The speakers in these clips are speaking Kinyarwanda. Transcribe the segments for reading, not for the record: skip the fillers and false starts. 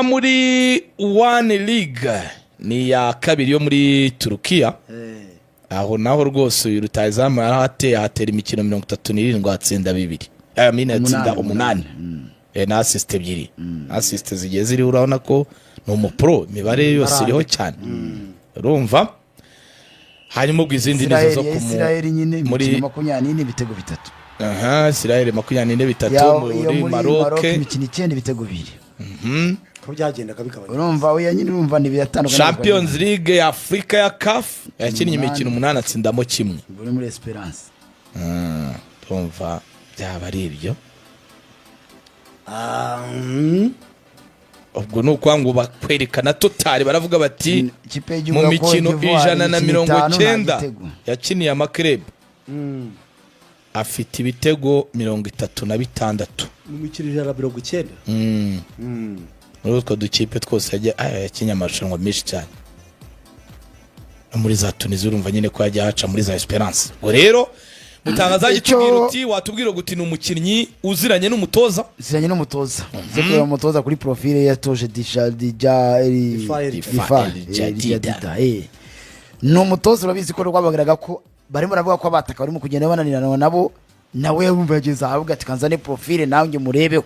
muri One League ni ya kabiri yo muri Turukiya. Aho naho rwose uyu rutayizamu hatera imikino 37 atsinda 2. Amina atsinda 8. Na assist 2. Assist zigiye ziri urabona ko no umupro imibare yose iriho cyane. Urumva? Hanyuma ubwizindi nizo zo muri 24 bitego 3. Israel 24 muri Maroc imikino 9 bitego 2. Ko byagenda kabikabanya. Urumva oya nyine urumva ni bitandukanye. Champions League ya Afrika ya CAF yakinnye imikino 8 atsindamo kimwe. Muri Esperance. Urumva byaba ari ibyo. Ubwo nuko ngo bakwerekana totali baravuga bati mu mikino 190 yakiniye amakreb afite ibitego 36 mu mikino 190. Urutwo dukipe twose yakinnye amarushanwa menshi cyane muri za Tunisia urumva nyine ko yajya haca muri za Esperance. Ngo rero mutangazaje tubwira uti watubwira guti n'umukinnyi uziranye n'umutoza zeko umutoza kuri profile yatoje Dija no mutoza urabizi ko rwabagiraga ko barimo ravuga ko abataka barimo kugenda bananirana nabo nawe yumva yageze ahavuga ati kanzane profile nanjye murebeho.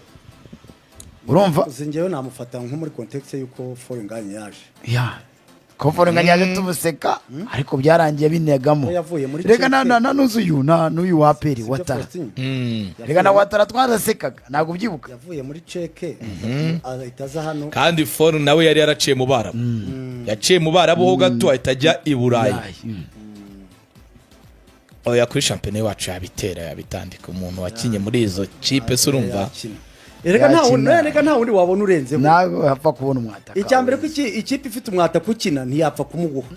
Urumva uzingewe namufata nko muri context yuko Foringanye yaje ko Foringanye yaje tubuseka ariko byarangiye binegamo rega nuzuyu n'uyu waperi watara rega na watara twazasekaga ntago byibuka yavuye muri Cheke itaza hano kandi For nawe yari yaraciye mu bara yaciye mu bara bo gato atajya i Burayi. Oya kuri championnat wacu yabitera yabitandika umuntu wakinye muri izo kipe surumva Erega nta wundi wabona urenze nawe hapfa kubona umwataka. Icyambere ko ikipe ifite umwataka ukina ntiyapfa kumuguha.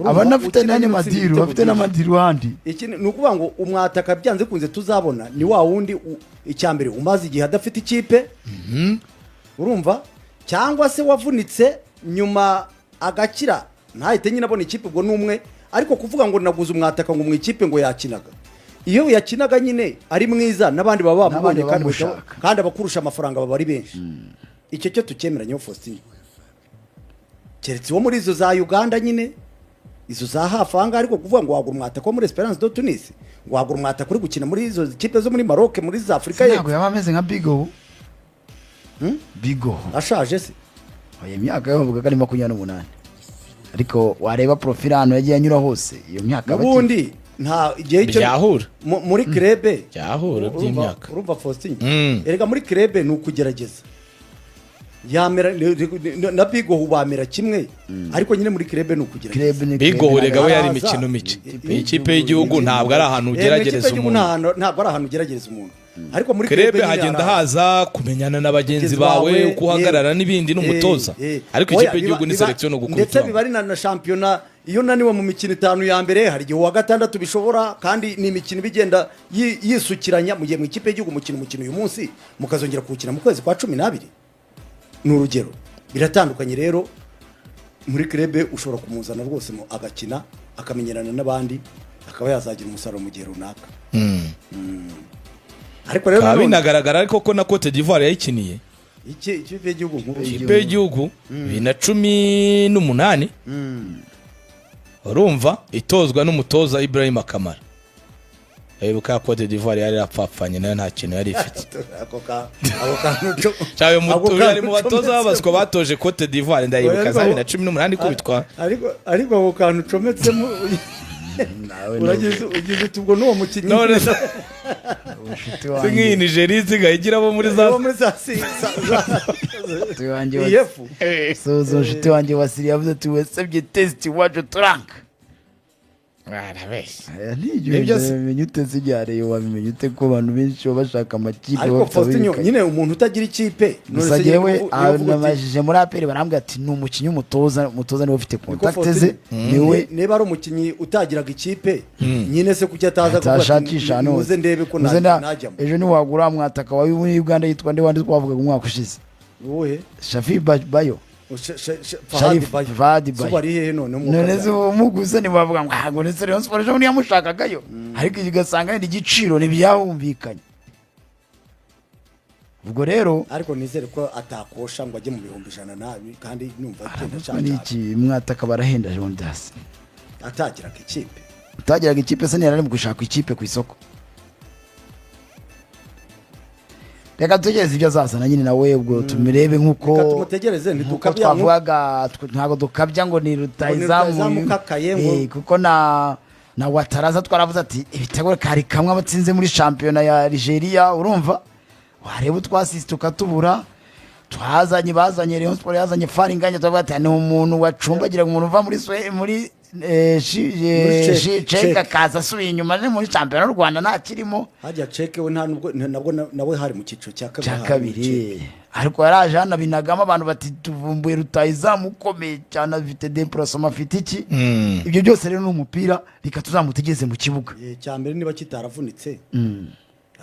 Abana afite nani madiru afite n'amadiru handi. Iki ni ukuvuga ngo umwataka byanze kunze tuzabona ni wa wundi icyambere umaze igihe adafite ikipe. Urumva cyangwa se wavunitse nyuma agakira ntahite nyine abona ikipe ubwo numwe ariko kuvuga ngo naguze umwataka ngo mu ikipe ngo yakinaga. Iyo yakinaga nyine ari mwiza nabandi baba bamubonye kandi abakurusha amafaranga baba ari benshi. Icyo cyo tukemeranye Faustin. Keretse wo muri izo za Uganda nyine izo za hafanga ariko kuvuga ngo wagura umwata ko muri Esperance de Tunis ngo wagura umwata kuri gukina muri izo kipe zo muri Maroc muri za Afrika ye. Ntabwo yabameze nka Bigo. Bigo ashaje se. Oya myaka yavuga ari 28. Ariko wareba profile hano yagiye anyura hose iyo myaka ubundi nta igihe cyo muri krebe cyahura by'imyaka urumva Faustin erega muri krebe ni ukugerageza yamera na Bigo hubamera kimwe ariko nyine muri krebe ni ukugerageza Bigo rega we yari imikino mike ikipe y'igihugu ntabwo ari ahantu ugeragereza umuntu ntabwo ari ahantu ugeragereza umuntu ariko muri krebe hagenda haza kumenyana n'abagenzi bawe ukuhagarara n'ibindi n'umutoza ariko ikipe y'igihugu ni selection no gukubita ndetse bibari na championnat iyo naniwe mu mikino 5 ya mbere hari igihe wa gatandatu bishobora kandi ni imikino bigenda yisukiranya mu gihe mu ikipe y'igihugu umukino uyu munsi mukazongera kuwukina mu kwezi kwa 12 n'urugero biratandukanye rero muri krebe ushobora kumuzana rwose mu agakina akamenyerana n'abandi akaba yazagira umusaruro mu gihe runaka. Ariko rero binagaragara ariko ko na Cote d'Ivoire yayikiniye ikipe y'igihugu nkuru ikipe y'igihugu 2018 urumva itozwa n'umutoza Ibrahim Kamara. Ebuka Cote d'Ivoire yari apfapfanye nayo nta kintu yari ifite ako kantu cyawe mutoza ari mu batoza babaswa batoje Cote d'Ivoire ndayibuka za 2018 kubitwa ariko ako kantu cometsemo ugize tubwo n'uwo mukinnyi singi Nigeria zigayigira bo muri za tuwanjye so shiti wanjye wasiri yavuze ati wesebye test waje turanka nibyo bimenye utazijyareye wabimenye ute ko abantu benshi bashaka amakipe ariko Faustin nyine umuntu utagira ikipe none se yewe abamajije muri aperi barambye ati ni umukinnyi umutoza niwe ufite contact ze niwe neba ari umukinnyi utagiraga ikipe nyine se kujya ataza kushakisha no muze ndebe ko najyamo ejo ni wagura mwataka wa Uganda yitwa nde wandi twavuga umwaka ushize wowe Shafi Bayo Fadi Bayo none zo muguze ni bavuga ngo nese Rayon Sports ejo yamushakagayo ariko igasanga ni igiciro ntibyahumvikanye ubwo rero ariko nizere ko atakosha ngo ajye mu bihumbi 100 nabi kandi numva agenda n'iki mwataka barahenda Jondas atagiraga ikipe utagiraga ikipe se ntiyari mu gushaka ikipe ku isoko. Reka tugeze ibyo azazana nyine nawe ubwo tumirebe nkuko Reka tumutegereze ntidukabya twavugaga ntago dukabya ngo ni rutayizamu kuko na Wataraza twaravuze ati ibitego kari kamwe abatsinze muri championnat ya Algeria urumva wareba utwasisi tukatubura bazanye Rayon Sport yazanye Faringanya tuvuga ati ni umuntu wacumbagira umuntu uva muri Cheka kaza asubiye inyuma ni muri championnat y'u Rwanda ntakirimo hajya Cheke we nabwo nawe hari mu cyiciro cya kabiri ariko yaraje hano binagamo abantu bati tuvumbuye rutayizamu ukomeye cyane afite déplacement afite iki ibyo byose rero n'umupira reka tuzamutegeze mu kibuga cya mbere niba kitaravunitse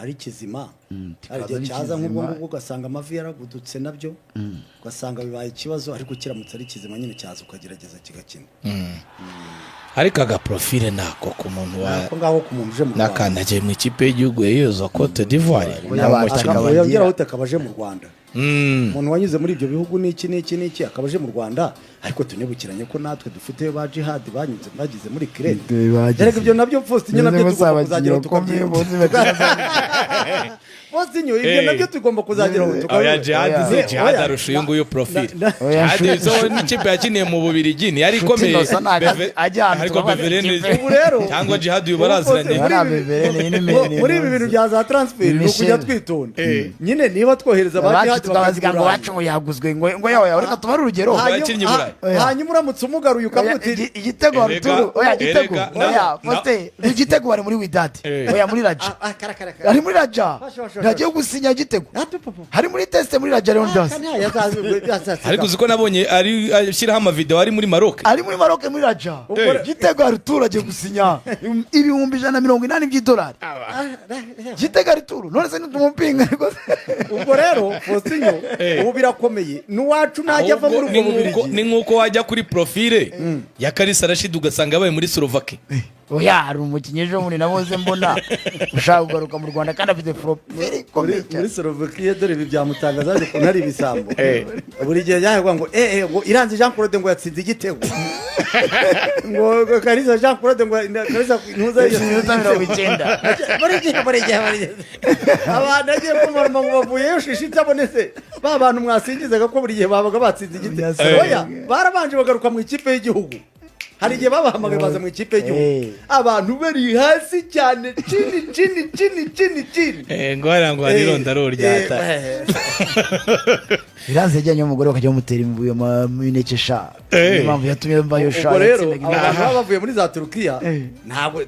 ari kizima ari cyaza nk'ubwo ngubwo ugasanga amavi yaragudutse nabyo ugasanga bibaye ikibazo ariko kiramutse ari kizima nyine cyaza ukagerageza kigakina ariko aga profile nako ku muntu wa ngaho ku muntu uje mu Rwanda nakandagiye mu ikipe y'igihugu yiyoza Cote d'Ivoire yongeraho utakabaje mu Rwanda umuntu wanyuze muri ibyo bihugu n'iki akabaje mu Rwanda ariko tunibukiranye ko natwe dufite ba jihad banyuze bagize muri kirene reka ibyo nabyo Faustin nabyo tuzagira Faustin ibyo nabyo tugomba kuzageraho tukabona jihad arusha uyu nguyu profile jihad zo n'ikipe yakiniye mu Bubiligi ni yari ikomeye ariko Beverene ubu rero cyangwa jihad uyu baraziranye muri ibi bintu bya za transfer no kujya twitonda nyine niba twohereza ba jihad tukabaziga ngo wacu yaguzwe ngo yawe reka tumare urugero hanyuma uramutse umugaruye ukamuti igitego Arturo igitego bari muri Wydad muri Raja ari muri Raja ntagiye gusinya igitego hari muri test muri Raja Leonidas ariko uziko nabonye ari ashyiraho amavideo ari muri Maroc muri Raja igitego Arturo agiye gusinya ibihumbi 180 by'idolari igitego Arturo none se ntumupinga ariko ubwo rero Faustinho ubu birakomeye n'uwacu najya ava muri ubwo Bubiligi ni nkuko wajya kuri profile ya Kalisa Rashid ugasanga yabaye muri Slovakia oya hari umukinnyi ejo muri naboze mbona ushaka kugaruka mu Rwanda kandi afite profile ikomeye muri Slovakia dore ibi byamutangaza ariko ntari ibisambo buri gihe yahegwa ngo ngo Iranzi Jean Claude ngo yatsinze igitego ngo Kalisa Jean Claude ngo Kalisa ntuza y'iminota 90 buri gihe abantu agiye kumara ngo bavuye ushishitse abonese ba bantu mwasingizaga ko buri gihe babaga batsinze igitego oya barabanje bagaruka mu ikipe y'igihugu hari igihe babahamagaye baza mu ikipe y'igihugu abantu bari hasi cyane chini ngo arangwa nirondaro ryata Iranzi yajyanye umugore bakajya bamutera imbuye mu inekesha impamvu yatumye mbayo shaka rero abantu bavuye muri za Turukiya ntabwo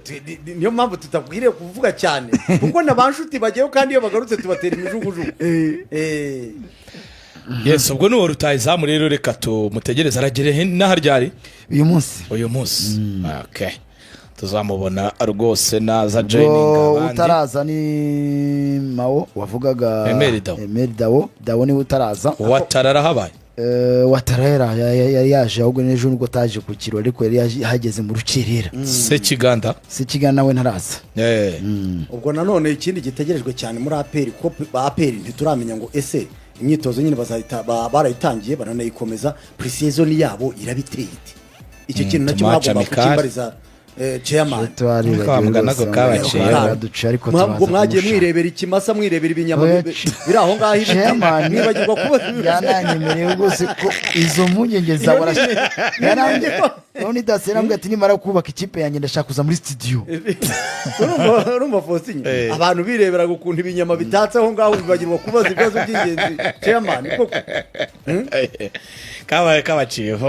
niyo mpamvu tutabwiriye kuvuga cyane kuko nabanshuti bagiyeho kandi iyo bagarutse tubatera imijugujugu yes ubwo nuwo rutayizamu rero reka tumutegereza aragere n'aharyari uyu munsi okay tuzamubona rwose naza joining abandi utaraza ni Mao wavugaga Emery Dawo ni utaraza Watarara habaye Watarera yari yaje ahubwo n'ejo nubwo taje ku kirori ariko yari hageze mu rukerera Sekiganda nawe ntaraza ubwo nanone ikindi gitegerejwe cyane muri APR ko APR ntituramenya ngo ese imyitozo nyine barayitangiye baranayikomeza pre-season yabo irabiteye icyo kintu nacyo mwagomba kukimbariza chairman twamuganago kabaciye ngo mwagiye mwirebera ikimasa mwirebera ibinyama biri aho ngaho ibiti mwibagirwa kuba yananyemereye rwose ko izo mpungenge zawe none dasera mbwa ati nimara kubaka ikipe yanjye ndashaka kuza muri studio urumva Faustin abantu bireberaga ukuntu ibinyama bitatse aho ngaho bibagirwa kubaza ibibazo by'ingenzi chairman koko kabaye kabaciyeho